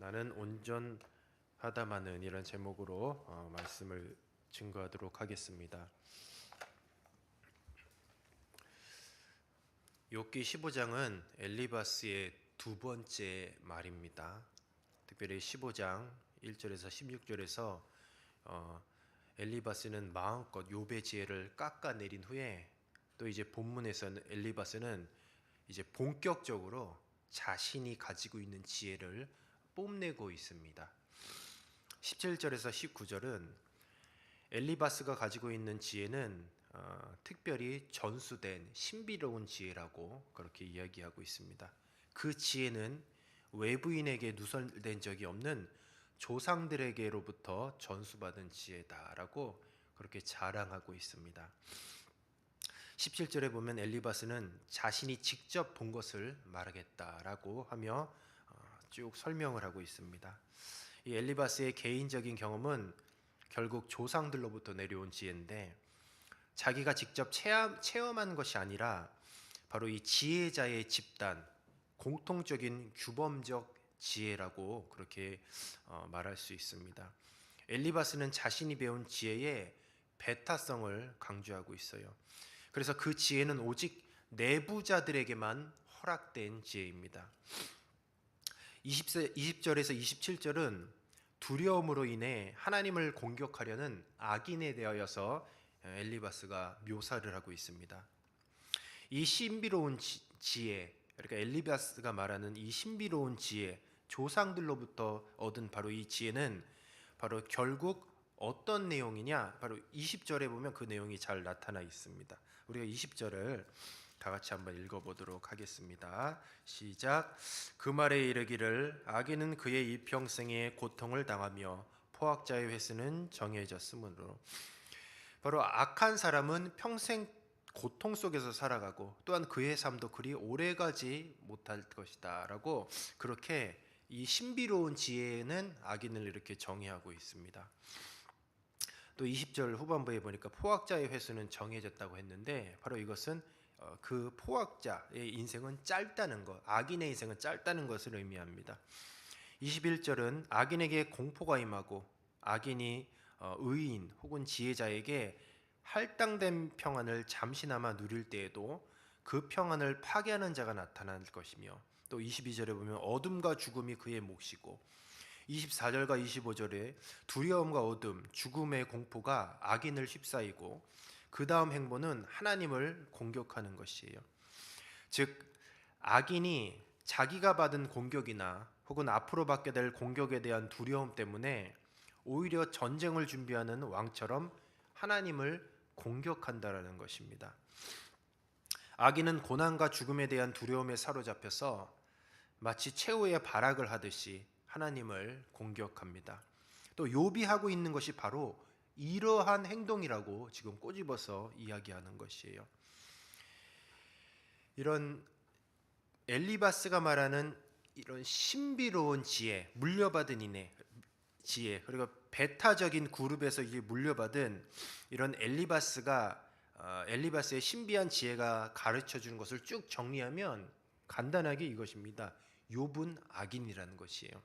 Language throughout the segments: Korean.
나는 온전하다마는 이런 제목으로 말씀을 증거하도록 하겠습니다. 욥기 15장은 엘리바스의 두 번째 말입니다. 특별히 15장 1절에서 16절에서 엘리바스는 마음껏 욥의 지혜를 깎아내린 후에 또 이제 본문에서는 엘리바스는 이제 본격적으로 자신이 가지고 있는 지혜를 뽐내고 있습니다. 17절에서 19절은 엘리바스가 가지고 있는 지혜는 특별히 전수된 신비로운 지혜라고 그렇게 이야기하고 있습니다. 그 지혜는 외부인에게 누설된 적이 없는 조상들에게로부터 전수받은 지혜다라고 그렇게 자랑하고 있습니다. 17절에 보면 엘리바스는 자신이 직접 본 것을 말하겠다라고 하며 쭉 설명을 하고 있습니다. 이 엘리바스의 개인적인 경험은 결국 조상들로부터 내려온 지혜인데 자기가 직접 체험한 것이 아니라 바로 이 지혜자의 집단, 공통적인 규범적 지혜라고 그렇게 말할 수 있습니다. 엘리바스는 자신이 배운 지혜의 배타성을 강조하고 있어요. 그래서 그 지혜는 오직 내부자들에게만 허락된 지혜입니다. 20절에서 27절은 두려움으로 인해 하나님을 공격하려는 악인에 대하여서 엘리바스가 묘사를 하고 있습니다. 이 신비로운 지혜, 그러니까 엘리바스가 말하는 이 신비로운 지혜, 조상들로부터 얻은 바로 이 지혜는 바로 결국 어떤 내용이냐? 바로 20절에 보면 그 내용이 잘 나타나 있습니다. 우리가 20절을 다 같이 한번 읽어보도록 하겠습니다. 시작. 그 말에 이르기를 악인은 그의 이평생에 고통을 당하며 포악자의 회수는 정해졌으므로. 바로 악한 사람은 평생 고통 속에서 살아가고 또한 그의 삶도 그리 오래가지 못할 것이다 라고 그렇게 이 신비로운 지혜는 악인을 이렇게 정의하고 있습니다. 또 20절 후반부에 보니까 포악자의 회수는 정해졌다고 했는데 바로 이것은 그 포악자의 인생은 짧다는 것, 악인의 인생은 짧다는 것을 의미합니다. 21절은 악인에게 공포가 임하고 악인이 의인 혹은 지혜자에게 할당된 평안을 잠시나마 누릴 때에도 그 평안을 파괴하는 자가 나타날 것이며 또 22절에 보면 어둠과 죽음이 그의 몫이고 24절과 25절에 두려움과 어둠, 죽음의 공포가 악인을 휩싸이고 그 다음 행보는 하나님을 공격하는 것이에요. 즉 악인이 자기가 받은 공격이나 혹은 앞으로 받게 될 공격에 대한 두려움 때문에 오히려 전쟁을 준비하는 왕처럼 하나님을 공격한다라는 것입니다. 악인은 고난과 죽음에 대한 두려움에 사로잡혀서 마치 최후의 발악을 하듯이 하나님을 공격합니다. 또 욥이 하고 있는 것이 바로 이러한 행동이라고 지금 꼬집어서 이야기하는 것이에요. 이런 엘리바스가 말하는 이런 신비로운 지혜, 물려받은 인의 지혜, 그리고 배타적인 그룹에서 이게 물려받은 이런 엘리바스의 신비한 지혜가 가르쳐 주는 것을 쭉 정리하면 간단하게 이것입니다. 욥은 악인이라는 것이에요.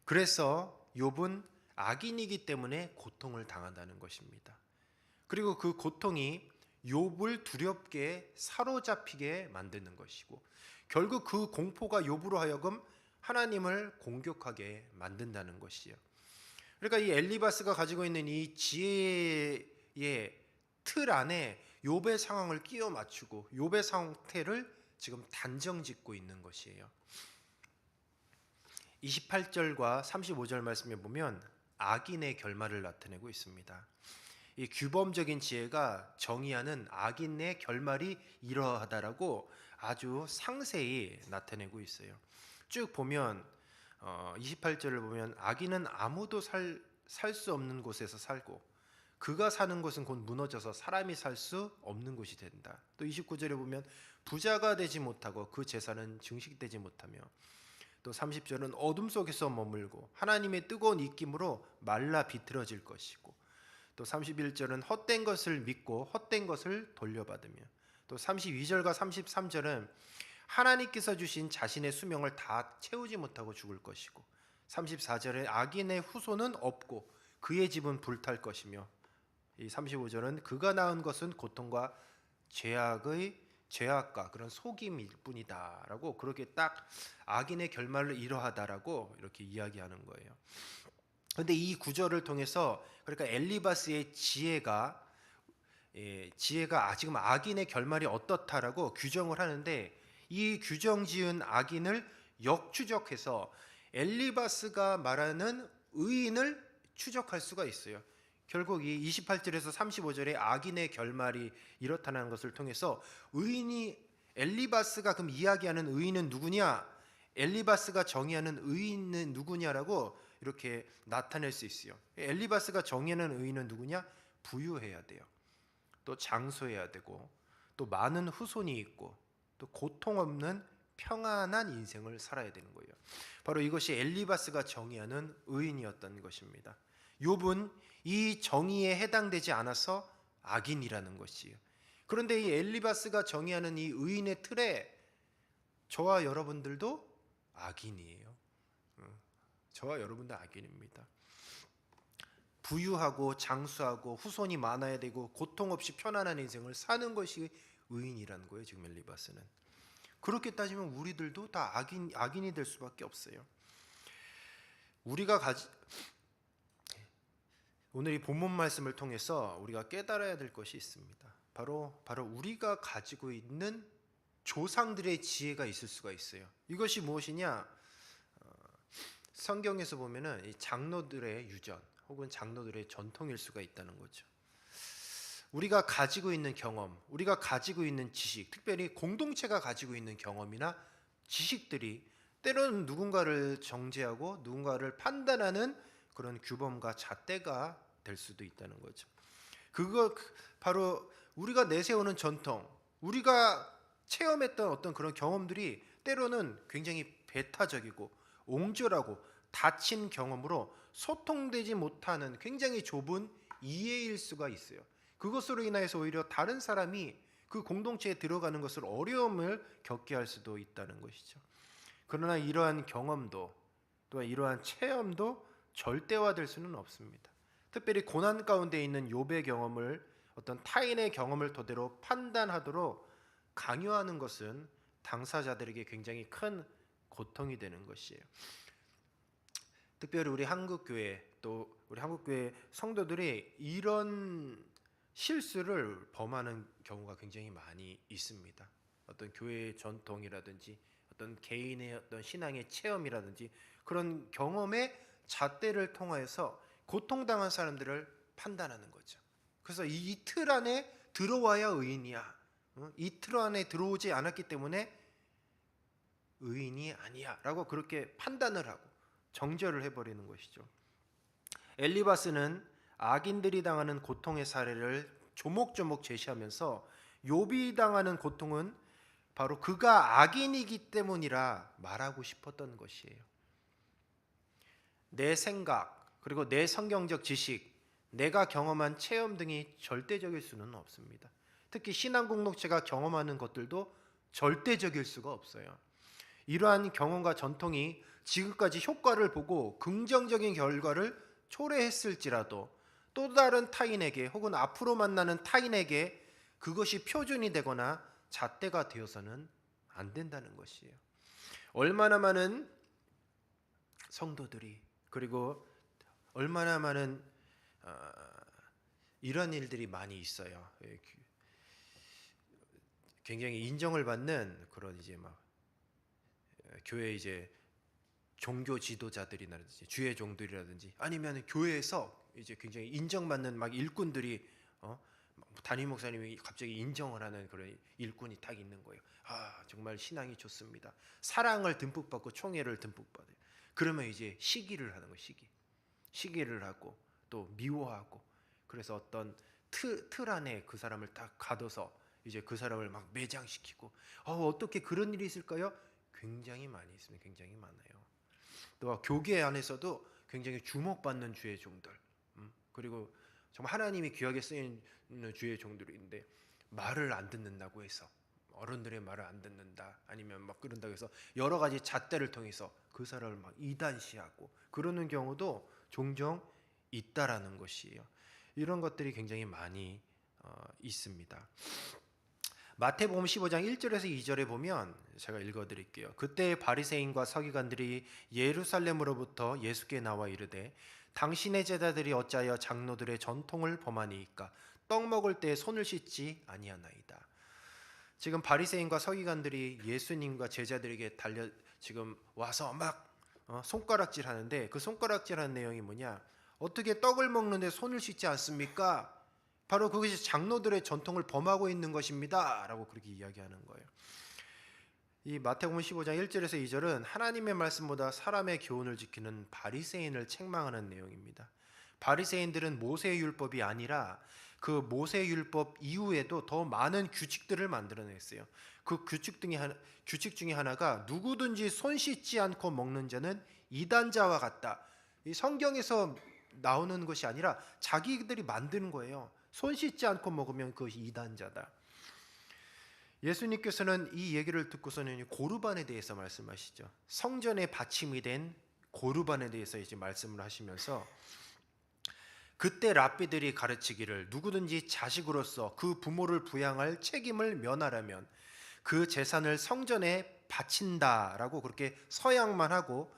그래서 욥은 악인이기 때문에 고통을 당한다는 것입니다. 그리고 그 고통이 욥을 두렵게 사로잡히게 만드는 것이고 결국 그 공포가 욥으로 하여금 하나님을 공격하게 만든다는 것이요. 그러니까 이 엘리바스가 가지고 있는 이 지혜의 틀 안에 욥의 상황을 끼워 맞추고 욥의 상태를 지금 단정짓고 있는 것이에요. 28절과 35절 말씀에 보면 악인의 결말을 나타내고 있습니다. 이 규범적인 지혜가 정의하는 악인의 결말이 이러하다라고 아주 상세히 나타내고 있어요. 쭉 보면 28절을 보면 악인은 아무도 살 수 없는 곳에서 살고 그가 사는 곳은 곧 무너져서 사람이 살 수 없는 곳이 된다. 또 29절에 보면 부자가 되지 못하고 그 재산은 증식되지 못하며 또 30절은 어둠 속에서 머물고 하나님의 뜨거운 입김으로 말라 비틀어질 것이고 또 31절은 헛된 것을 믿고 헛된 것을 돌려받으며 또 32절과 33절은 하나님께서 주신 자신의 수명을 다 채우지 못하고 죽을 것이고 34절에 악인의 후손은 없고 그의 집은 불탈 것이며, 이 35절은 그가 낳은 것은 고통과 죄악과 그런 속임일 뿐이다라고, 그렇게 딱 악인의 결말을 이러하다라고 이렇게 이야기하는 거예요. 그런데 이 구절을 통해서, 그러니까 엘리바스의 지혜가 지금 악인의 결말이 어떻다라고 규정을 하는데, 이 규정 지은 악인을 역추적해서 엘리바스가 말하는 의인을 추적할 수가 있어요. 결국 이 28절에서 35절에 악인의 결말이 이렇다는 것을 통해서 엘리바스가 그럼 이야기하는 의인은 누구냐, 엘리바스가 정의하는 의인은 누구냐라고 이렇게 나타낼 수 있어요. 엘리바스가 정의하는 의인은 누구냐? 부유해야 돼요. 또 장수해야 되고, 또 많은 후손이 있고, 또 고통 없는 평안한 인생을 살아야 되는 거예요. 바로 이것이 엘리바스가 정의하는 의인이었던 것입니다. 욥은 이 정의에 해당되지 않아서 악인이라는 것이에요. 그런데 이 엘리바스가 정의하는 이 의인의 틀에 저와 여러분들도 악인이에요. 저와 여러분도 악인입니다. 부유하고 장수하고 후손이 많아야 되고 고통 없이 편안한 인생을 사는 것이 의인이라는 거예요. 지금 엘리바스는. 그렇게 따지면 우리들도 다 악인이 될 수밖에 없어요. 오늘 이 본문 말씀을 통해서 우리가 깨달아야 될 것이 있습니다. 바로 우리가 가지고 있는 조상들의 지혜가 있을 수가 있어요. 이것이 무엇이냐? 성경에서 보면은 이 장로들의 유전 혹은 장로들의 전통일 수가 있다는 거죠. 우리가 가지고 있는 경험, 우리가 가지고 있는 지식, 특별히 공동체가 가지고 있는 경험이나 지식들이 때로는 누군가를 정죄하고 누군가를 판단하는 그런 규범과 잣대가 될 수도 있다는 거죠. 그거 바로 우리가 내세우는 전통, 우리가 체험했던 어떤 그런 경험들이 때로는 굉장히 배타적이고 옹졸하고 닫힌 경험으로 소통되지 못하는 굉장히 좁은 이해일 수가 있어요. 그것으로 인해서 오히려 다른 사람이 그 공동체에 들어가는 것을 어려움을 겪게 할 수도 있다는 것이죠. 그러나 이러한 경험도 또한 이러한 체험도 절대화될 수는 없습니다. 특별히 고난 가운데 있는 욥의 경험을 어떤 타인의 경험을 토대로 판단하도록 강요하는 것은 당사자들에게 굉장히 큰 고통이 되는 것이에요. 특별히 우리 한국교회, 또 우리 한국교회 성도들이 이런 실수를 범하는 경우가 굉장히 많이 있습니다. 어떤 교회의 전통이라든지 어떤 개인의 어떤 신앙의 체험이라든지 그런 경험의 잣대를 통하여서 고통당한 사람들을 판단하는 거죠. 그래서 이 틀 안에 들어와야 의인이야, 이 틀 안에 들어오지 않았기 때문에 의인이 아니야 라고 그렇게 판단을 하고 정죄를 해버리는 것이죠. 엘리바스는 악인들이 당하는 고통의 사례를 조목조목 제시하면서 욥이 당하는 고통은 바로 그가 악인이기 때문이라 말하고 싶었던 것이에요. 내 생각 그리고 내 성경적 지식, 내가 경험한 체험 등이 절대적일 수는 없습니다. 특히 신앙 공동체가 경험하는 것들도 절대적일 수가 없어요. 이러한 경험과 전통이 지금까지 효과를 보고 긍정적인 결과를 초래했을지라도 또 다른 타인에게 혹은 앞으로 만나는 타인에게 그것이 표준이 되거나 잣대가 되어서는 안 된다는 것이에요. 얼마나 많은 성도들이, 그리고 얼마나 많은 이런 일들이 많이 있어요. 굉장히 인정을 받는 그런 이제 막 교회 이제 종교 지도자들이라든지 주의 종들이라든지 아니면 교회에서 이제 굉장히 인정받는 막 일꾼들이 담임 목사님이 갑자기 인정을 하는 그런 일꾼이 딱 있는 거예요. 아, 정말 신앙이 좋습니다. 사랑을 듬뿍 받고 총애를 듬뿍 받아요. 그러면 이제 시기를 하는 거예요. 시기를 하고 또 미워하고, 그래서 어떤 틀 안에 그 사람을 딱 가둬서 이제 그 사람을 막 매장시키고, 어떻게 그런 일이 있을까요? 굉장히 많이 있습니다. 굉장히 많아요. 또 교계 안에서도 굉장히 주목받는 주의 종들, 그리고 정말 하나님이 귀하게 쓰이는 주의 종들이 있는데 말을 안 듣는다고 해서 어른들의 말을 안 듣는다, 아니면 막 그런다 해서 여러 가지 잣대를 통해서 그 사람을 막 이단시하고 그러는 경우도 종종 있다라는 것이에요. 이런 것들이 굉장히 많이 있습니다. 마태복음 15장 1절에서 2절에 보면 제가 읽어드릴게요. 그때 바리새인과 서기관들이 예루살렘으로부터 예수께 나와 이르되 당신의 제자들이 어찌하여 장로들의 전통을 범하니이까 떡 먹을 때 손을 씻지 아니하나이다. 지금 바리새인과 서기관들이 예수님과 제자들에게 지금 와서 막 손가락질 하는데, 그 손가락질하는 내용이 뭐냐? 어떻게 떡을 먹는데 손을 씻지 않습니까? 바로 그것이 장로들의 전통을 범하고 있는 것입니다 라고 그렇게 이야기하는 거예요. 이 마태복음 15장 1절에서 2절은 하나님의 말씀보다 사람의 교훈을 지키는 바리새인을 책망하는 내용입니다. 바리새인들은 모세의 율법이 아니라 그 모세의 율법 이후에도 더 많은 규칙들을 만들어냈어요. 그 규칙 중에 하나가 누구든지 손 씻지 않고 먹는 자는 이단자와 같다. 이 성경에서 나오는 것이 아니라 자기들이 만드는 거예요. 손 씻지 않고 먹으면 그것이 이단자다. 예수님께서는 이 얘기를 듣고서는 고르반에 대해서 말씀하시죠. 성전에 받침이 된 고르반에 대해서 이제 말씀을 하시면서 그때 랍비들이 가르치기를 누구든지 자식으로서 그 부모를 부양할 책임을 면하려면 그 재산을 성전에 바친다라고 그렇게 서약만 하고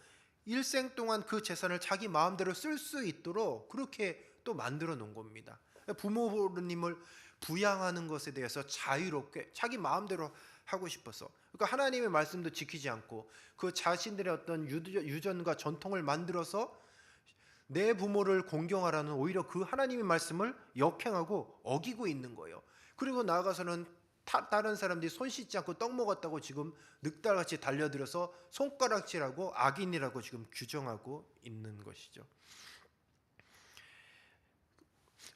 일생 동안 그 재산을 자기 마음대로 쓸 수 있도록 그렇게 또 만들어 놓은 겁니다. 부모님을 부양하는 것에 대해서 자유롭게 자기 마음대로 하고 싶어서, 그러니까 하나님의 말씀도 지키지 않고 그 자신들의 어떤 유전과 전통을 만들어서 내 부모를 공경하라는 오히려 그 하나님의 말씀을 역행하고 어기고 있는 거예요. 그리고 나아가서는 다른 사람들이 손 씻지 않고 떡 먹었다고 지금 늑달같이 달려들어서 손가락질하고 악인이라고 지금 규정하고 있는 것이죠.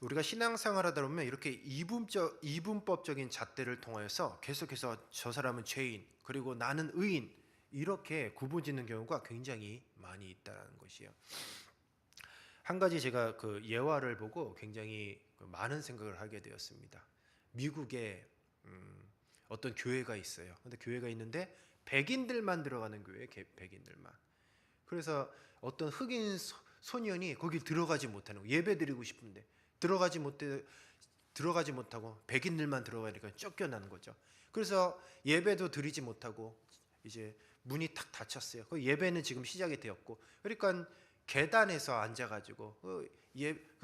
우리가 신앙생활하다 보면 이렇게 이분법적인 잣대를 통해서 계속해서 저 사람은 죄인, 그리고 나는 의인, 이렇게 구분짓는 경우가 굉장히 많이 있다는 것이에요. 한 가지 제가 그 예화를 보고 굉장히 많은 생각을 하게 되었습니다. 미국에 어떤 교회가 있어요. 근데 교회가 있는데 백인들만 들어가는 교회, 백인들만. 그래서 어떤 흑인 소년이 거기 들어가지 못하는 거예요. 예배 드리고 싶은데 들어가지 못하고 백인들만 들어가니까 쫓겨나는 거죠. 그래서 예배도 드리지 못하고 이제 문이 탁 닫혔어요. 그 예배는 지금 시작이 되었고, 그러니까 계단에서 앉아가지고 그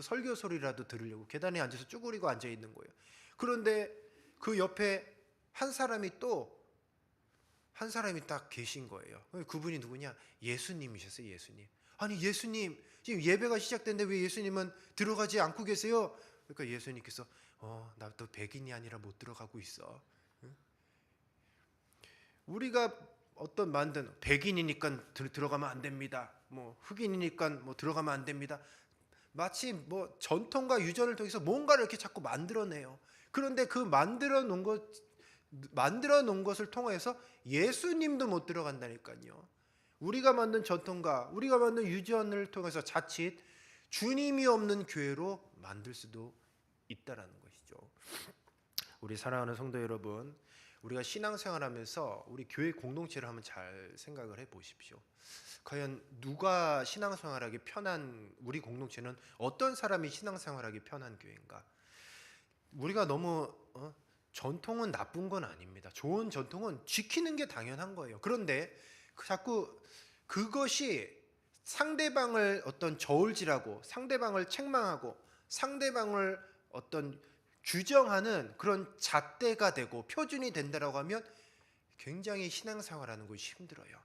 설교 소리라도 들으려고 계단에 앉아서 쭈그리고 앉아 있는 거예요. 그런데 그 옆에 한 사람이 딱 계신 거예요. 그분이 누구냐? 예수님이셨어요. 예수님. 아니 예수님, 지금 예배가 시작됐는데 왜 예수님은 들어가지 않고 계세요? 그러니까 예수님께서 나도 백인이 아니라 못 들어가고 있어. 우리가 어떤 만든 백인이니까 들어가면 안 됩니다. 뭐 흑인이니까 뭐 들어가면 안 됩니다. 마치 뭐 전통과 유전을 통해서 뭔가를 이렇게 자꾸 만들어내요. 그런데 그 만들어 놓은 것을 통해서 예수님도 못 들어간다니까요. 우리가 만든 전통과 우리가 만든 유전을 통해서 자칫 주님이 없는 교회로 만들 수도 있다라는 것이죠. 우리 사랑하는 성도 여러분, 우리가 신앙생활하면서 우리 교회 공동체를 한번 잘 생각을 해보십시오. 과연 누가 신앙생활하기 편한, 우리 공동체는 어떤 사람이 신앙생활하기 편한 교회인가? 우리가 너무 전통은 나쁜 건 아닙니다. 좋은 전통은 지키는 게 당연한 거예요. 그런데 자꾸 그것이 상대방을 어떤 저울질하고 상대방을 책망하고 상대방을 어떤 규정하는 그런 잣대가 되고 표준이 된다라고 하면 굉장히 신앙생활하는 것이 힘들어요.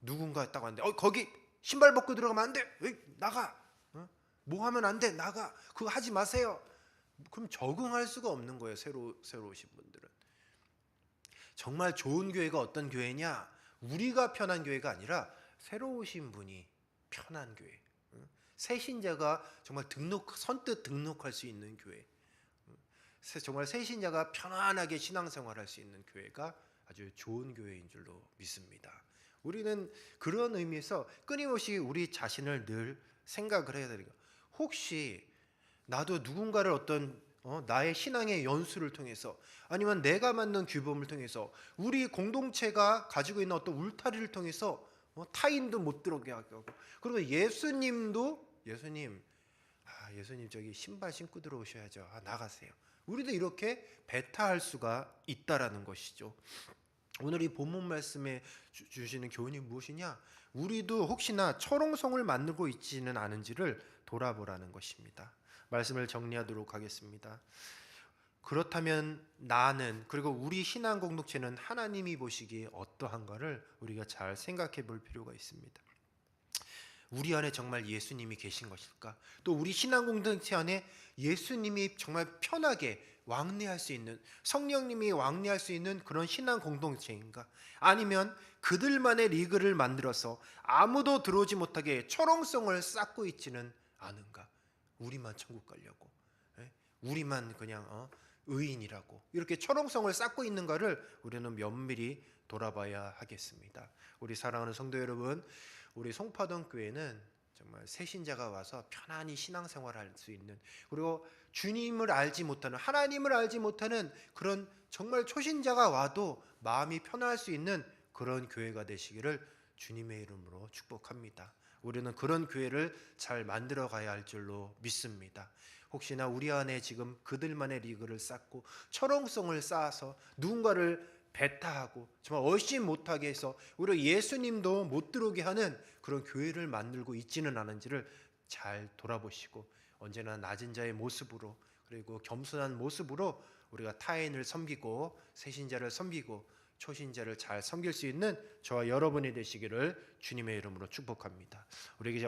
누군가 딱 왔는데 거기 신발 벗고 들어가면 안 돼. 나가. 뭐 하면 안 돼. 나가. 그거 하지 마세요. 그럼 적응할 수가 없는 거예요. 새로 오신 분들은. 정말 좋은 교회가 어떤 교회냐? 우리가 편한 교회가 아니라 새로 오신 분이 편한 교회. 새 신자가 정말 선뜻 등록할 수 있는 교회. 정말 새 신자가 편안하게 신앙생활할 수 있는 교회가 아주 좋은 교회인 줄로 믿습니다. 우리는 그런 의미에서 끊임없이 우리 자신을 늘 생각을 해야 되는 거예요. 혹시 나도 누군가를 어떤 나의 신앙의 연수를 통해서 아니면 내가 만든 규범을 통해서 우리 공동체가 가지고 있는 어떤 울타리를 통해서 타인도 못 들어오게 하고 그리고 예수님 예수님 저기 신발 신고 들어오셔야죠. 나가세요. 우리도 이렇게 배타할 수가 있다라는 것이죠. 오늘 이 본문 말씀에 주시는 교훈이 무엇이냐? 우리도 혹시나 철옹성을 만들고 있지는 않은지를 돌아보라는 것입니다. 말씀을 정리하도록 하겠습니다. 그렇다면 나는 그리고 우리 신앙 공동체는 하나님이 보시기에 어떠한가를 우리가 잘 생각해 볼 필요가 있습니다. 우리 안에 정말 예수님이 계신 것일까? 또 우리 신앙 공동체 안에 예수님이 정말 편하게 왕래할 수 있는 성령님이 왕래할 수 있는 그런 신앙 공동체인가? 아니면 그들만의 리그를 만들어서 아무도 들어오지 못하게 철옹성을 쌓고 있지는 않은가? 우리만 천국 가려고, 우리만 그냥 의인이라고 이렇게 철옹성을 쌓고 있는가를 우리는 면밀히 돌아봐야 하겠습니다. 우리 사랑하는 성도 여러분, 우리 송파동 교회는 정말 새신자가 와서 편안히 신앙생활을 할 수 있는 그리고 주님을 알지 못하는 하나님을 알지 못하는 그런 정말 초신자가 와도 마음이 편할 수 있는 그런 교회가 되시기를 주님의 이름으로 축복합니다. 우리는 그런 교회를 잘 만들어 가야 할 줄로 믿습니다. 혹시나 우리 안에 지금 그들만의 리그를 쌓고 철옹성을 쌓아서 누군가를 배타하고 정말 얼씬 못하게 해서 오히려 예수님도 못 들어오게 하는 그런 교회를 만들고 있지는 않은지를 잘 돌아보시고 언제나 낮은 자의 모습으로 그리고 겸손한 모습으로 우리가 타인을 섬기고 새신자를 섬기고 초신자를 잘 섬길 수 있는 저와 여러분이 되시기를 주님의 이름으로 축복합니다. 우리에게